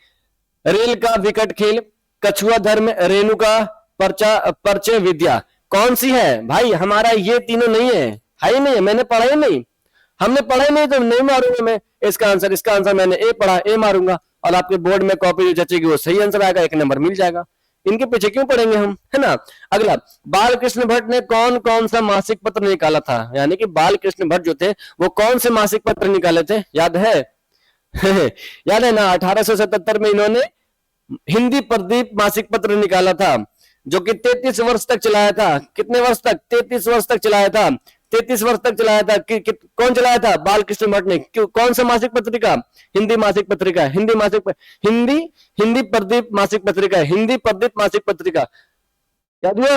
रेल का विकट खेल, कछुआ धर्म, रेणु का परचय विद्या, कौन सी है भाई, हमारा ये तीनों नहीं है, ही नहीं है, मैंने पढ़ा ही नहीं, हमने पढ़ा ही नहीं तो नहीं मारूंगा मैं इसका आंसर मैंने ए पढ़ा, ए मारूंगा, और आपके बोर्ड में कॉपी जो जचेगी वो सही आंसर आएगा, 1 नंबर मिल जाएगा। इनके पीछे क्यों पढ़ेंगे हम, है ना। अगला, बाल कृष्ण भट्ट ने कौन कौन सा मासिक पत्र निकाला था, यानी कि बाल कृष्ण भट्ट जो थे वो कौन से मासिक पत्र निकाले थे, याद है याद है ना, 1877 में इन्होंने हिंदी प्रदीप मासिक पत्र निकाला था, जो कि 33 वर्ष तक चलाया था। कितने वर्ष तक, 33 वर्ष तक चलाया था, 33 वर्ष तक चलाया था। कौन चलाया था, बाल कृष्ण भट्ट ने। कौन सा मासिक पत्रिका, हिंदी मासिक पत्रिका, हिंदी प्रदीप मासिक पत्रिका, हिंदी प्रदीप मासिक पत्रिका, याद हुआ।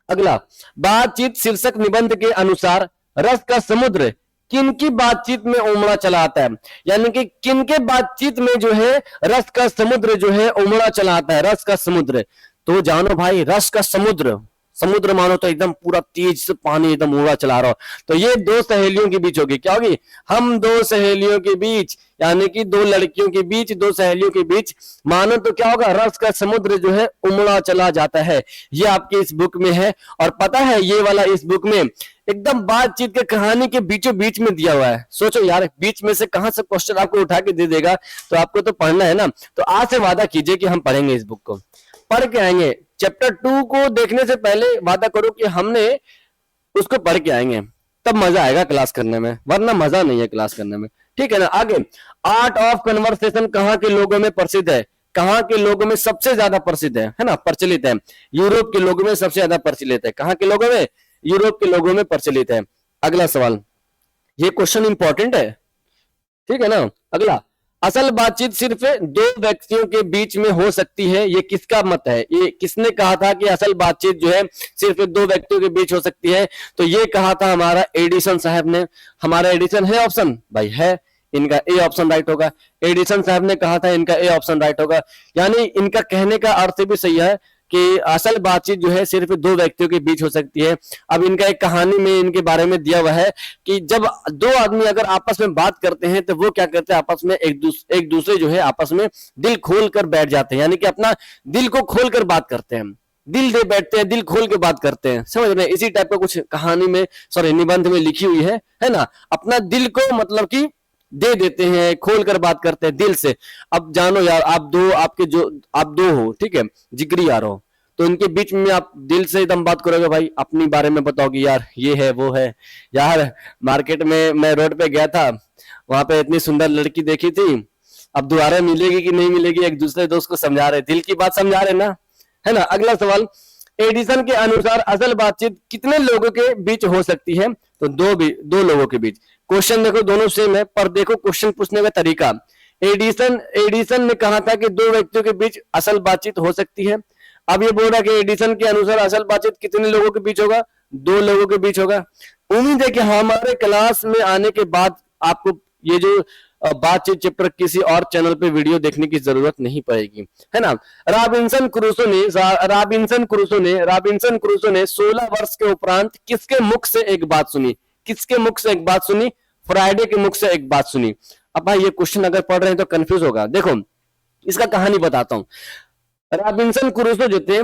अगला, बातचीत शीर्षक निबंध के अनुसार रस का समुद्र किनकी बातचीत में उमड़ा चला आता है, यानी कि किनके बातचीत में जो है रस का समुद्र जो है उमड़ा चला आता है, रस का समुद्र। तो जानो भाई, रस का समुद्र, समुद्र मानो तो एकदम पूरा तेज से पानी एकदम उड़ा चला रहा हो, तो ये 2 सहेलियों के बीच होगी, क्या होगी, हम 2 सहेलियों के बीच, यानी कि 2 लड़कियों के बीच, 2 सहेलियों के बीच मानो तो क्या होगा, रस का समुद्र जो है उमड़ा चला जाता है। ये आपके इस बुक में है, और पता है ये वाला इस बुक में एकदम बातचीत के कहानी के बीचों बीच में दिया हुआ है। सोचो यार, बीच में से कहां से क्वेश्चन आपको उठा के दे देगा, तो आपको तो पढ़ना है ना। तो आज से वादा कीजिए कि हम पढ़ेंगे, इस बुक को पढ़ के आएंगे। चैप्टर 2 को देखने से पहले वादा करो कि हमने उसको पढ़ के आएंगे, तब मजा आएगा क्लास करने में, वरना मजा नहीं है क्लास करने में, ठीक है ना। आगे, आर्ट ऑफ कन्वर्सेशन कहाँ के लोगों में प्रसिद्ध है, कहाँ के लोगों में सबसे ज्यादा प्रसिद्ध है ना, प्रचलित है, यूरोप के लोगों में सबसे ज्यादा प्रचलित है। कहाँ के लोगों में, यूरोप के लोगों में प्रचलित है। अगला सवाल, ये क्वेश्चन इंपॉर्टेंट है, ठीक है ना। अगला, असल बातचीत सिर्फ 2 व्यक्तियों के बीच में हो सकती है, ये किसका मत है, ये किसने कहा था कि असल बातचीत जो है सिर्फ 2 व्यक्तियों के बीच हो सकती है, तो ये कहा था हमारा एडिसन साहब ने। हमारा एडिसन है ऑप्शन भाई, है, इनका ए ऑप्शन राइट होगा। एडिसन साहब ने कहा था, इनका ए ऑप्शन राइट होगा। यानी इनका कहने का अर्थ भी सही है कि असल बातचीत जो है सिर्फ दो व्यक्तियों के बीच हो सकती है। अब इनका एक कहानी में इनके बारे में दिया हुआ है कि जब दो आदमी अगर आपस में बात करते हैं तो वो क्या करते हैं, आपस में एक दूसरे जो है आपस में दिल खोल कर बैठ जाते हैं, यानी कि अपना दिल को खोल कर बात करते हैं, दिल दे बैठते हैं, दिल खोल के बात करते हैं, समझ रहे हैं। इसी टाइप का कुछ कहानी में, सॉरी निबंध में लिखी हुई है ना। अपना दिल को मतलब कि दे देते हैं, खोल कर बात करते हैं दिल से। अब जानो यार, आप दो हो, ठीक है, जिगरी यार हो, तो इनके बीच में आप दिल से एकदम बात करोगे, भाई अपनी बारे में बताओ कि यार ये है वो है। यार मार्केट में मैं रोड पे गया था, वहां पे इतनी सुंदर लड़की देखी थी, अब दोबारा मिलेगी कि नहीं मिलेगी, एक दूसरे दोस्त को समझा रहे, दिल की बात समझा रहे ना, है ना। अगला सवाल, एडिसन के अनुसार असल बातचीत कितने लोगों के बीच हो सकती है? तो दो लोगों के बीच। क्वेश्चन देखो दोनों सेम है, पर देखो क्वेश्चन पूछने का तरीका। एडिसन ने कहा था कि दो व्यक्तियों के बीच असल बातचीत हो सकती है। अब ये बोल रहा है कि एडिसन के अनुसार असल बातचीत कितने लोगों के बीच होगा? दो लोगों के बीच होगा। उम्मीद है कि हमारे क्लास में आने के बाद आपको ये जो बातचीत चैप्टर किसी और चैनल पे वीडियो देखने की जरूरत नहीं पड़ेगी, है ना। रॉबिन्सन क्रूसो ने 16 वर्ष के उपरांत किसके मुख से एक बात सुनी? किसके मुख से एक बात सुनी? फ्राइडे के मुख से एक बात सुनी। अब भाई ये क्वेश्चन अगर पढ़ रहे हैं तो कंफ्यूज होगा। देखो इसका कहानी बताता हूं। रॉबिन्सन क्रूसो जो थे,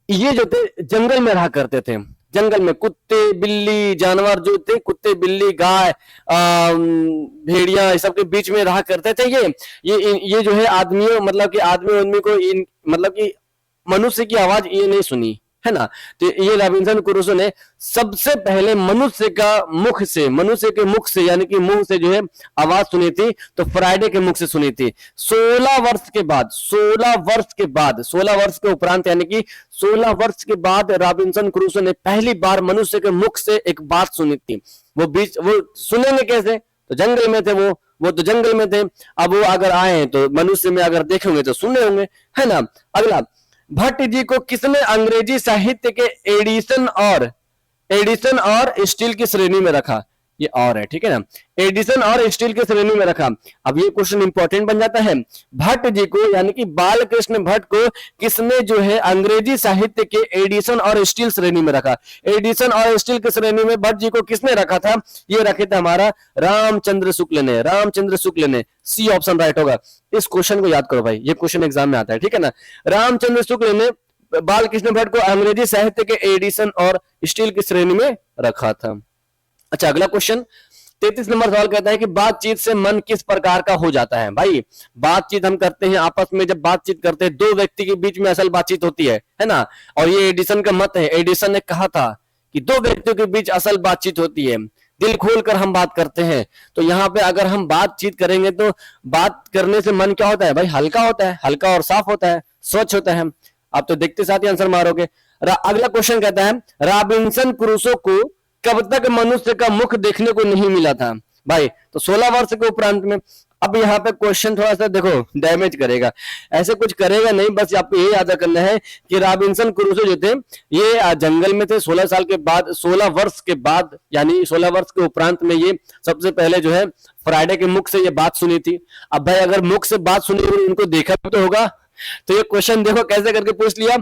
ये जो थे जंगल में रहा करते थे। जंगल में कुत्ते बिल्ली जानवर जो थे, कुत्ते बिल्ली गाय भेड़िया, सबके बीच में रहा करते थे। ये जो है आदमियों मतलब कि आदमी को मतलब कि मनुष्य की आवाज ये नहीं सुनी, है ना। तो ये रॉबिन्सन क्रूसो ने सबसे पहले मनुष्य के मुख से यानी कि मुंह से जो है आवाज सुनी थी, तो फ्राइडे के मुख से सुनी थी। 16 वर्ष के बाद 16 वर्ष के उपरांत यानी कि 16 वर्ष के बाद रॉबिन्सन क्रूसो ने पहली बार मनुष्य के मुख से एक बात सुनी थी। वो सुनेंगे कैसे? तो जंगल में थे वो तो जंगल में थे। अब वो अगर आए तो मनुष्य में अगर देखेंगे तो सुने होंगे, है ना। अगला, भट्ट जी को किसने अंग्रेजी साहित्य के एडिसन और स्टील की श्रेणी में रखा? ये और है, ठीक है ना, एडिसन और स्टील की श्रेणी में रखा। अब ये क्वेश्चन इंपॉर्टेंट बन जाता है। भट्ट जी को यानी कि बालकृष्ण भट्ट को किसने जो है अंग्रेजी साहित्य के एडिसन और स्टील श्रेणी में रखा? एडिसन और स्टील की श्रेणी में भट्ट जी को किसने रखा था? ये रखे थे हमारा रामचंद्र शुक्ल ने। सी ऑप्शन राइट होगा। इस क्वेश्चन को याद करो भाई, ये क्वेश्चन एग्जाम में आता है, ठीक है ना। रामचंद्र शुक्ल ने बालकृष्ण भट्ट को अंग्रेजी साहित्य के एडिसन और स्टील की श्रेणी में रखा था। अच्छा अगला क्वेश्चन 33 नंबर सवाल कहता है कि बातचीत से मन किस प्रकार का हो जाता है? भाई बातचीत हम करते हैं आपस में, जब बातचीत करते हैं दो व्यक्ति के बीच में असल बातचीत होती है ना। और ये एडिसन का मत है। एडिसन ने कहा था कि दो व्यक्तियों के बीच असल बातचीत होती है, दिल खोलकर हम बात करते हैं। तो यहाँ पे अगर हम बातचीत करेंगे तो बात करने से मन क्या होता है भाई? हल्का होता है, हल्का और साफ होता है, स्वच्छ होता है। आप तो देखते साथ ही आंसर मारोगे। अगला क्वेश्चन कहता है रॉबिन्सन क्रूसो को कब तक मनुष्य का मुख देखने को नहीं मिला था? भाई तो 16 वर्ष के उपरांत में। अब यहाँ पे क्वेश्चन थोड़ा सा देखो डैमेज करेगा, ऐसे कुछ करेगा नहीं, बस आपको ये याद करना है कि रॉबिन्सन क्रूसो जो थे ये जंगल में थे। 16 साल के बाद 16 वर्ष के बाद यानी 16 वर्ष के उपरांत में ये सबसे पहले जो है फ्राइडे के मुख से ये बात सुनी थी। अब भाई अगर मुख से बात सुनी हुई उनको देखा तो होगा। तो ये क्वेश्चन देखो कैसे करके पूछ लिया,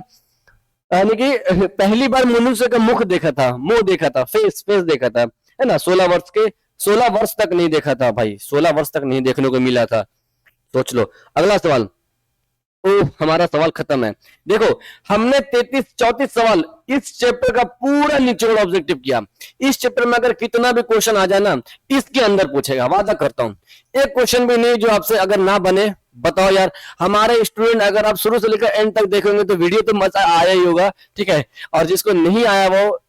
यानी कि पहली बार मनुष्य का मुख देखा था, मुंह देखा था, फेस देखा था, है ना। 16 वर्ष तक नहीं देखा था भाई, 16 वर्ष तक नहीं देखने को मिला था। सोच लो। अगला सवाल, हमारा सवाल खत्म है। देखो हमने 33-34 सवाल इस चैप्टर का पूरा निचोड़ ऑब्जेक्टिव किया। इस चैप्टर में अगर कितना भी क्वेश्चन आ जाए ना, इसके अंदर पूछेगा, वादा करता हूं। एक क्वेश्चन भी नहीं जो आपसे अगर ना बने। बताओ यार, हमारे स्टूडेंट अगर आप शुरू से लेकर एंड तक देखेंगे तो वीडियो तो मजा आया ही होगा, ठीक है। और जिसको नहीं आया वो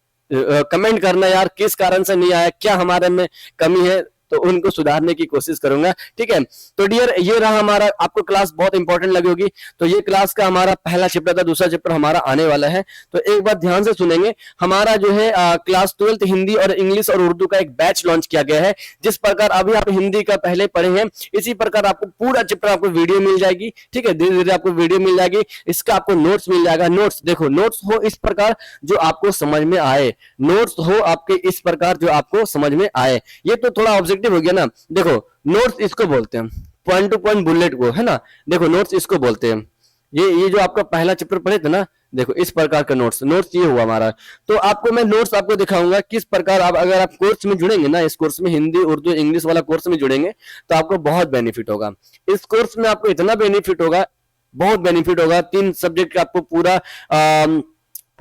कमेंट करना यार, किस कारण से नहीं आया, क्या हमारे में कमी है, तो उनको सुधारने की कोशिश करूंगा, ठीक है। तो डियर ये रहा हमारा, आपको क्लास बहुत इंपॉर्टेंट लगी होगी। तो ये क्लास का हमारा पहला चैप्टर था, दूसरा चैप्टर हमारा आने वाला है। तो एक बार ध्यान से सुनेंगे, हमारा जो है क्लास 12 हिंदी और इंग्लिश और उर्दू का एक बैच लॉन्च किया गया है। जिस प्रकार अभी आप हिंदी का पहले पढ़े हैं, इसी प्रकार आपको पूरा चैप्टर आपको वीडियो मिल जाएगी, ठीक है। धीरे धीरे आपको वीडियो मिल जाएगी, इसका आपको नोट्स मिल जाएगा। नोट्स देखो, नोट्स हो इस प्रकार जो आपको समझ में आए, नोट्स हो आपके इस प्रकार जो आपको समझ में आए। ये तो थोड़ा ऑब्जेक्टिव हो गया ना। देखो नोट्स इसको बोलते हैं, पॉइंट टू पॉइंट बुलेट को, है ना। देखो नोट्स इसको बोलते हैं, ये जो आपका पहला चैप्टर पढ़े थे ना, देखो इस प्रकार का नोट्स ये हुआ हमारा। तो आपको मैं नोट्स आपको दिखाऊंगा किस प्रकार आप, अगर आप कोर्स में जुड़ेंगे ना, इस कोर्स में हिंदी उर्दू इंग्लिश वाला कोर्स में जुड़ेंगे तो आपको बहुत बेनिफिट होगा। इस कोर्स में आपको इतना बेनिफिट होगा, बहुत बेनिफिट होगा। 3 सब्जेक्ट का आपको पूरा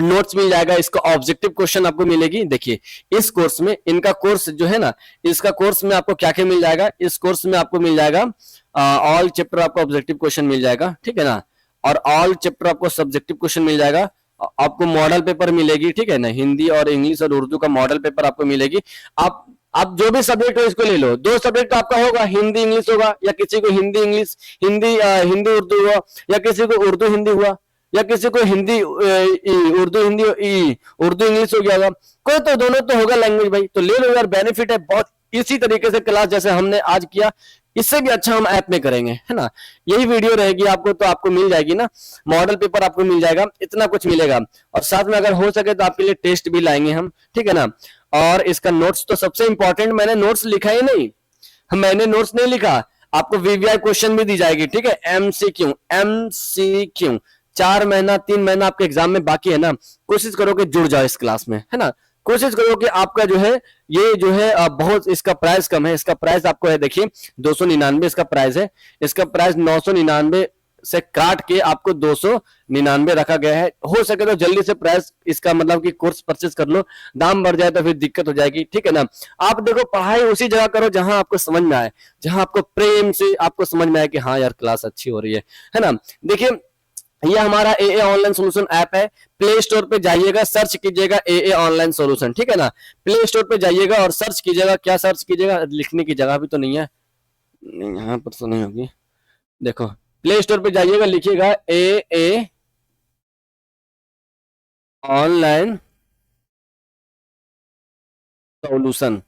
नोट्स मिल जाएगा, इसका ऑब्जेक्टिव क्वेश्चन आपको मिलेगी। देखिए इस कोर्स में, इनका कोर्स जो है ना, इसका कोर्स में आपको क्या क्या मिल जाएगा, इस कोर्स में आपको मिल जाएगा ऑल चैप्टर आपको ऑब्जेक्टिव क्वेश्चन मिल जाएगा, ठीक है ना, और ऑल चैप्टर आपको सब्जेक्टिव क्वेश्चन मिल जाएगा, आपको मॉडल पेपर मिलेगी, ठीक है ना, हिंदी और इंग्लिश और उर्दू का मॉडल पेपर आपको मिलेगी। आप जो भी सब्जेक्ट हो इसको ले लो, 2 सब्जेक्ट आपका होगा, हिंदी इंग्लिश होगा, या किसी को हिंदी इंग्लिश, हिंदी उर्दू हुआ, या किसी को उर्दू हिंदी हुआ, या किसी को हिंदी उर्दू हिंदी उर्दू इंग्लिश हो गया होगा, कोई तो दोनों तो होगा लैंग्वेज भाई, तो ले लो यार, बेनिफिट है बहुत। इसी तरीके से क्लास जैसे हमने आज किया, इससे भी अच्छा हम ऐप में करेंगे, है ना। यही वीडियो रहेगी आपको, तो आपको मिल जाएगी ना, मॉडल पेपर आपको मिल जाएगा, इतना कुछ मिलेगा, और साथ में अगर हो सके तो आपके लिए टेस्ट भी लाएंगे हम, ठीक है ना। और इसका नोट्स तो सबसे इंपॉर्टेंट, मैंने नोट्स लिखा ही नहीं, मैंने नोट्स नहीं लिखा, आपको वीवीआई क्वेश्चन भी दी जाएगी, ठीक है, एमसीक्यू 4 महीना 3 महीना आपके एग्जाम में बाकी है ना, कोशिश करो कि जुड़ जाओ इस क्लास में, है ना। कोशिश करो कि आपका जो है, ये जो है बहुत, इसका प्राइस कम है, इसका प्राइस आपको है देखिए 299 इसका प्राइस है, इसका प्राइस 999 से काट के आपको 299 रखा गया है। हो सके तो जल्दी से प्राइस इसका मतलब कि कोर्स परचेज कर लो, दाम बढ़ जाए तो फिर दिक्कत हो जाएगी, ठीक है ना। आप देखो पढ़ाई उसी जगह करो जहां आपको समझ में आए, जहां आपको प्रेम से आपको समझ में आए कि हाँ यार क्लास अच्छी हो रही है ना। देखिए ये हमारा ए ऑनलाइन सोल्यूशन ऐप है, प्ले स्टोर पे जाइएगा, सर्च कीजिएगा ए ऑनलाइन सोल्यूशन, ठीक है ना। प्ले स्टोर पे जाइएगा और सर्च कीजिएगा, क्या सर्च कीजिएगा, लिखने की जगह भी तो नहीं है, यहाँ पर तो नहीं होगी, देखो प्ले स्टोर पे जाइएगा, लिखिएगा ए ऑनलाइन सोल्यूशन,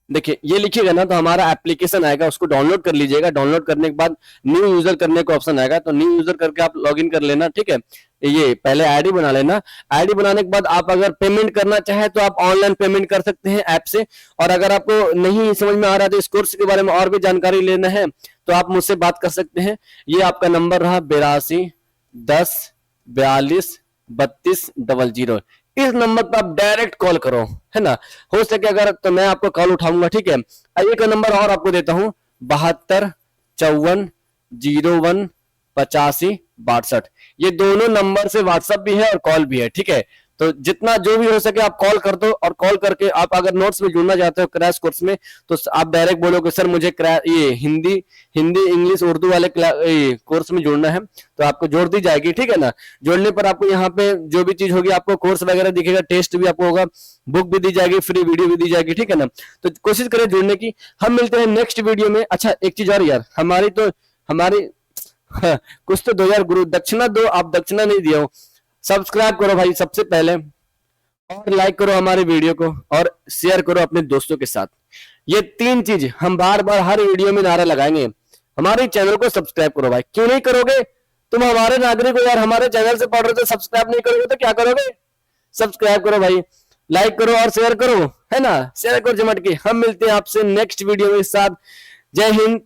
देखिए ये लिखिएगा ना तो हमारा एप्लीकेशन आएगा, उसको डाउनलोड कर लीजिएगा। डाउनलोड करने के बाद न्यू यूजर करने का ऑप्शन आएगा, तो न्यू यूजर करके आप लॉगिन कर लेना, ठीक है। ये पहले आईडी बना लेना, आईडी बनाने के बाद आप अगर पेमेंट करना चाहे तो आप ऑनलाइन पेमेंट कर सकते हैं ऐप से, और अगर आपको नहीं समझ में आ रहा है तो इस कोर्स के बारे में और भी जानकारी लेना है तो आप मुझसे बात कर सकते हैं। ये आपका नंबर रहा 8210423200, इस नंबर पर आप डायरेक्ट कॉल करो, है ना। हो सके अगर तो मैं आपको कॉल उठाऊंगा, ठीक है। एक नंबर और आपको देता हूं 7254018562, ये दोनों नंबर से व्हाट्सएप भी है और कॉल भी है, ठीक है। तो जितना जो भी हो सके आप कॉल कर दो, और कॉल करके आप अगर नोट्स में जुड़ना चाहते हो क्रैश कोर्स में, तो आप डायरेक्ट बोलोगे सर मुझे ये हिंदी इंग्लिश उर्दू वाले कोर्स में जुड़ना है, तो आपको जोड़ दी जाएगी, ठीक है ना। जोड़ने पर आपको यहाँ पे जो भी चीज होगी, आपको कोर्स वगैरह दिखेगा, टेस्ट भी आपको होगा, बुक भी दी जाएगी, फ्री वीडियो भी दी जाएगी, ठीक है ना। तो कोशिश करें जुड़ने की। हम मिलते हैं नेक्स्ट वीडियो में। अच्छा एक चीज और यार, हमारी कुछ तो दो यार गुरु, दक्षिणा दो, आप दक्षिणा नहीं दिया हो। सब्सक्राइब करो भाई सबसे पहले, और लाइक करो हमारे वीडियो को, और शेयर करो अपने दोस्तों के साथ। ये 3 चीज हम बार बार हर वीडियो में नारा लगाएंगे। हमारे चैनल को सब्सक्राइब करो भाई, क्यों नहीं करोगे, तुम हमारे नागरिक हो यार, हमारे चैनल से पढ़ रहे हो, तो सब्सक्राइब नहीं करोगे तो क्या करोगे। सब्सक्राइब करो भाई, लाइक करो और शेयर करो, है ना, शेयर करो जमट के। हम मिलते हैं आपसे नेक्स्ट वीडियो के साथ। जय हिंद,